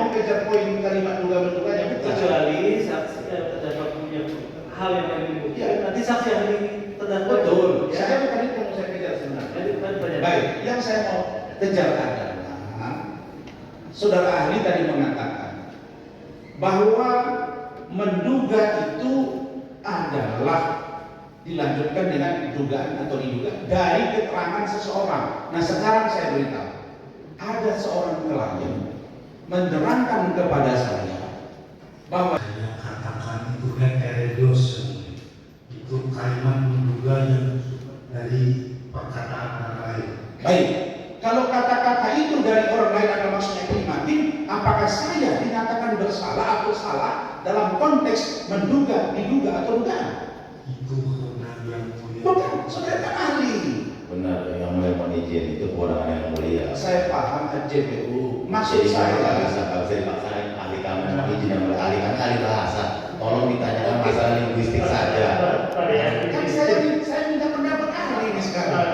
mau kejar poin kalimat duga-duganya, kecuali saksi terdakwa punya hal yang lain dibuktikan, nanti saksi ahli terdakwa. Betul. Ya. Saya bukan itu yang mau saya kejar sebenarnya. Jadi, Baik, yang saya mau kejar adalah saudara ahli tadi mengatakan bahwa menduga itu adalah dilanjutkan dengan dugaan atau diduga dari keterangan seseorang. Nah sekarang saya beritahu, ada seorang klien menerangkan kepada saya bahwa saya katakan itu heterodosen, itu kalimat menduga yang dari perkataan orang lain. baik, kalau kata-kata itu dari orang lain adalah maksudnya primatif, apakah saya dinyatakan bersalah atau salah dalam konteks menduga, diduga atau dugaan? Itu kewenangan yang mulia. Bukan, saudara kan ahli. Benar, yang mulia mohon izin itu kewenangan yang mulia. Saya paham JPU. Maksud Jadi saya kalau bisa dipaksain ahli kami mohon izin yang mulia, ahli kami ahli bahasa. Tolong ditanyakan masalah linguistik saja. kan saya minta pendapat ahli ini sekarang.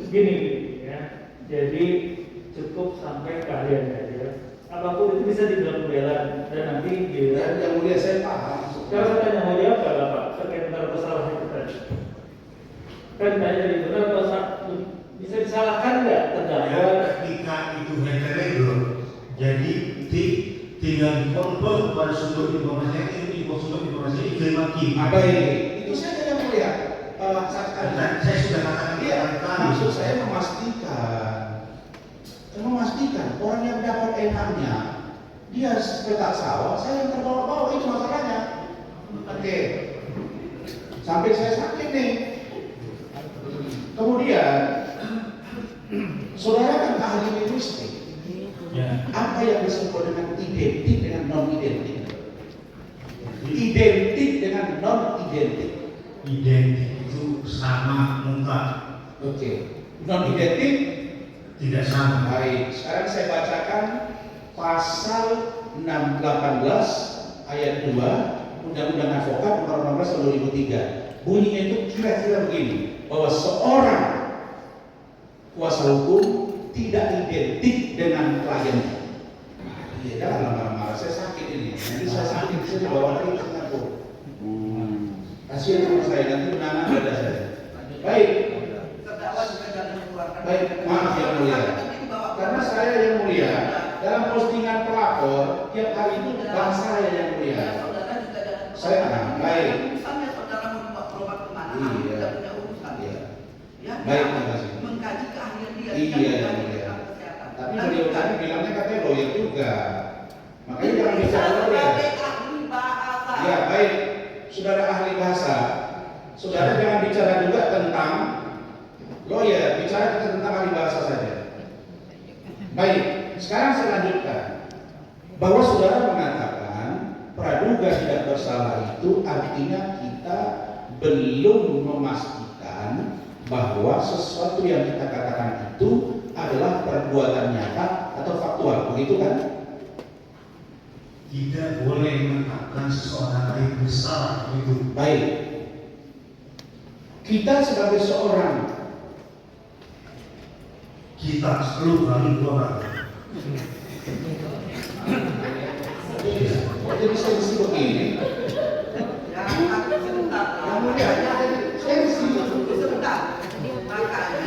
Gini ya, jadi cukup sampai keahlian saja. Apapun itu bisa dibilang pembelaan dan nanti Dan yang mulia saya paham. kalau saya tanya mulia apa Bapak terkait benar atau salah itu tadi? Kan tanya dari benar atau salah, bisa disalahkan nggak terdakwa? Ketika itu heterodosen, jadi tinggal dikontrol pada sumber informasi itu, sumber informasi itu dimaki. Baik, itu saja yang mulia. Saya sudah katakan Iya, maksud saya memastikan orang yang dapat enaknya dia petak sawah, saya yang terbawa-bawa, itu masalahnya. Oke, sampai saya sakit nih. Kemudian saudara kan ahli linguistik. Ya. Apa yang disebut dengan identik dengan non identik? Identik dengan non identik. Identik itu sama muka, Oke, non identik tidak sama. baik. Sekarang saya bacakan pasal 618 ayat 2 Undang-Undang Advokat nomor 16 tahun 2003. Bunyinya itu kira-kira begini, bahwa seorang kuasa hukum tidak identik dengan kliennya. Iya, jangan lama-lama, saya sakit ini. Nanti saya sakit, saya dibawa lagi ke Singapura. Kasihan sama saya, nanti menangan dada saya. Baik, baik, maaf yang mulia. Karena saya yang mulia, dalam postingan pelapor, tiap hari itu bahas saya yang mulia. Saya anak, baik. Misalnya saudara mau dibawa berobat kemana, Iya. tidak punya urusan. Iya. Ya, Baik, terima kasih. mengkaji keahlian dia. Iya, tidak yang mengkaji mulia. tentang kesehatan. Tapi Dan beliau tadi bilangnya katanya lawyer juga. Makanya jangan bisa bicara lawyer. sebagai ahli bahasa. Ya, baik. Saudara ahli bahasa, saudara jangan bicara juga tentang lawyer, bicara tentang ahli bahasa saja. Baik, sekarang saya lanjutkan. Bahwa saudara mengatakan praduga tidak bersalah itu artinya kita belum memastikan bahwa sesuatu yang kita katakan itu adalah perbuatan nyata atau faktual, begitu kan? Tidak boleh mengatakan seseorang lain bersalah itu. Baik. Kita sebagai seorang, Kita selalu kali dua kali. jadi sensi begini. Ya, aku sebentar. Yang mulia, sensi. Sebentar. Makanya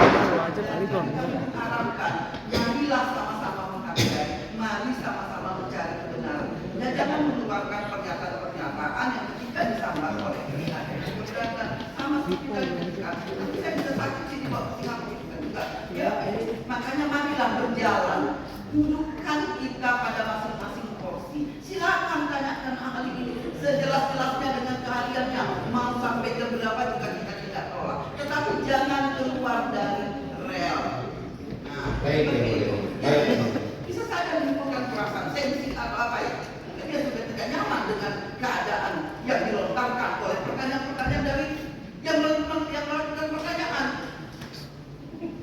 harapkan, marilah sama-sama menghargai, mari sama-sama mencari kebenaran. Dan jangan mengeluarkan pernyataan-pernyataan yang ketika disambar oleh pihak yang keberatan sama seperti tadi ketika nanti saya bisa sakit sini bawa ke Singapura juga. Ya, makanya marilah berjalan, dudukkan kita pada masing-masing porsi. Silakan tanyakan ahli ini sejelas-jelasnya dengan keahliannya. Mau sampai ke berapa juga kita tidak tolak. Tetapi jangan keluar dari rel. Nah, Baik, yang mulia. Baik. bisa saja menimbulkan perasaan sensi atau apa ya. Mungkin dia sudah tidak nyaman dengan keadaan yang dilontarkan oleh pertanyaan-pertanyaan dari yang melakukan pertanyaan.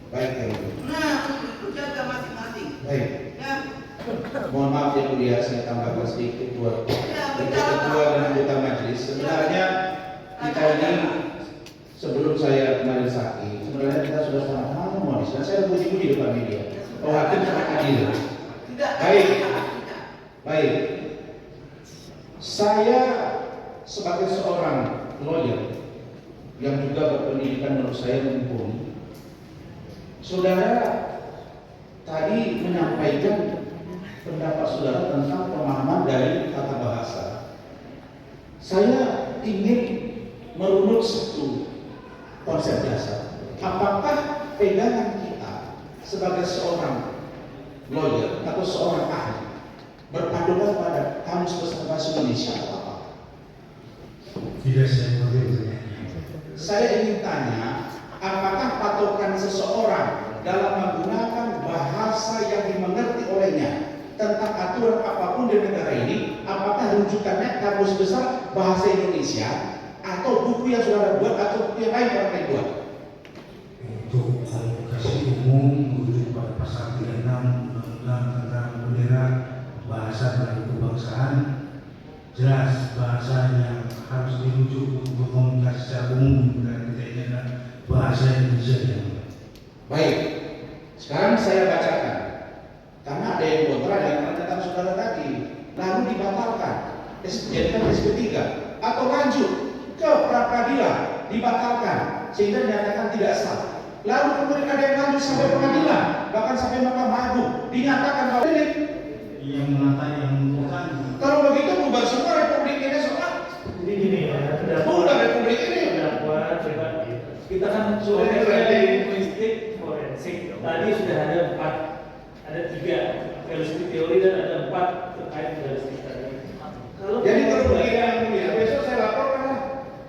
Baik, yang mulia. Nah, itu jaga masing-masing. Baik. Ya, Mohon maaf yang mulia, saya tambahkan sedikit buat ya, untuk ketua dan anggota majelis. Sebenarnya kita ini sebelum saya kemarin sakit, sebenarnya kita sudah sama-sama harmonis dan saya puji-puji depan media. Oh, hakim sangat adil. tidak. Baik, Baik, saya sebagai seorang lawyer yang juga berpendidikan menurut saya mumpuni, saudara tadi menyampaikan pendapat saudara tentang pemahaman dari tata bahasa. Saya ingin merunut satu konsep dasar. Apakah pegangan kita sebagai seorang lawyer atau seorang ahli berpandukan pada Kamus Besar Bahasa Indonesia atau apa? Tidak saya mengerti. Saya ingin tanya, apakah patokan seseorang dalam menggunakan bahasa yang dimengerti olehnya tentang aturan apapun di negara ini, apakah rujukannya Kamus Besar Bahasa Indonesia atau buku yang saudara buat atau buku yang lain orang lain buat? Untuk komunikasi umum merujuk pada pasal 36 Undang-Undang tentang Bendera Bahasa dan Kebangsaan, jelas bahasa yang harus dirujuk untuk berkomunikasi secara umum dan kita adalah bahasa Indonesia yang Baik, sekarang saya bacakan karena ada yang kontra dengan pernyataan saudara tadi, lalu dibatalkan, jadikan SP3 atau lanjut ke pra-peradilan, dibatalkan sehingga dinyatakan tidak sah. Lalu kemudian ada yang lanjut sampai pengadilan, bahkan sampai Mahkamah Agung, dinyatakan bahwa ini. yang menata yang menentukan. Kalau begitu bubar semua Republik ini semua. Jadi gini ya, Bubar Republik ini. pendapat coba kita kan sudah linguistik forensik. Tadi sudah ada 3 realistik teori dan ada 4 terkait realistik tadi. Jadi kalau begini ya, besok saya laporkan lah.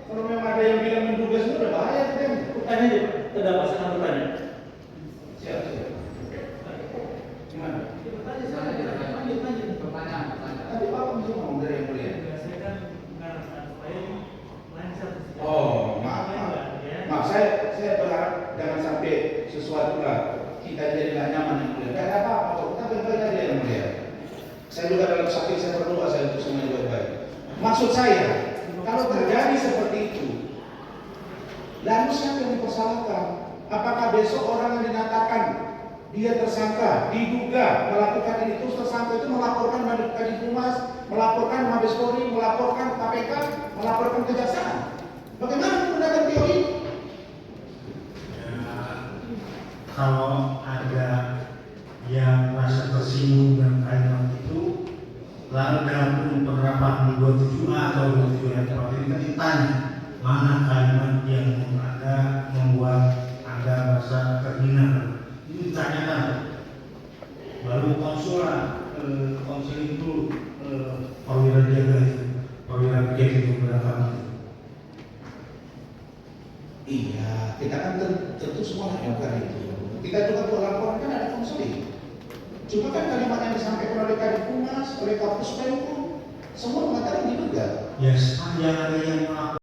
Kalau memang ada yang bilang menduga semua udah bahaya kan. tanya aja Pak, terdapat sangat bertanya. Siap. Gimana? Tadi Pak mesti ngomong dari yang mulia. Saya kan mengarahkan supaya lancar. Oh, maaf. Maaf, saya berharap jangan sampai sesuatu lah kita jadi nggak nyaman yang mulia. Gak ada apa-apa kok, kita baik-baik aja yang mulia. Saya juga dalam sakit saya berdoa saya untuk semuanya baik-baik. Maksud saya, kalau terjadi seperti itu, lalu siapa yang dipersalahkan? Apakah besok orang yang dinyatakan dia tersangka, diduga melakukan ini, terus tersangka itu melaporkan Kadif Humas, melaporkan Mabes Polri, melaporkan KPK, melaporkan kejaksaan? Bagaimana menggunakan teori? Kalau ada yang merasa tersinggung dengan kalimat itu, lalu dalam penerapan 27A atau 27 yang tepat ini kan ditanya mana kalimat yang Anda membuat Anda merasa terhina. Ini ditanyakan. Lalu konsul itu perwira jaga itu, perwira piket itu berapa? Iya, kita kan tentu semua melakukan itu. Kita juga buat laporan kan ada konseling. Cuma kan kalimat yang disampaikan oleh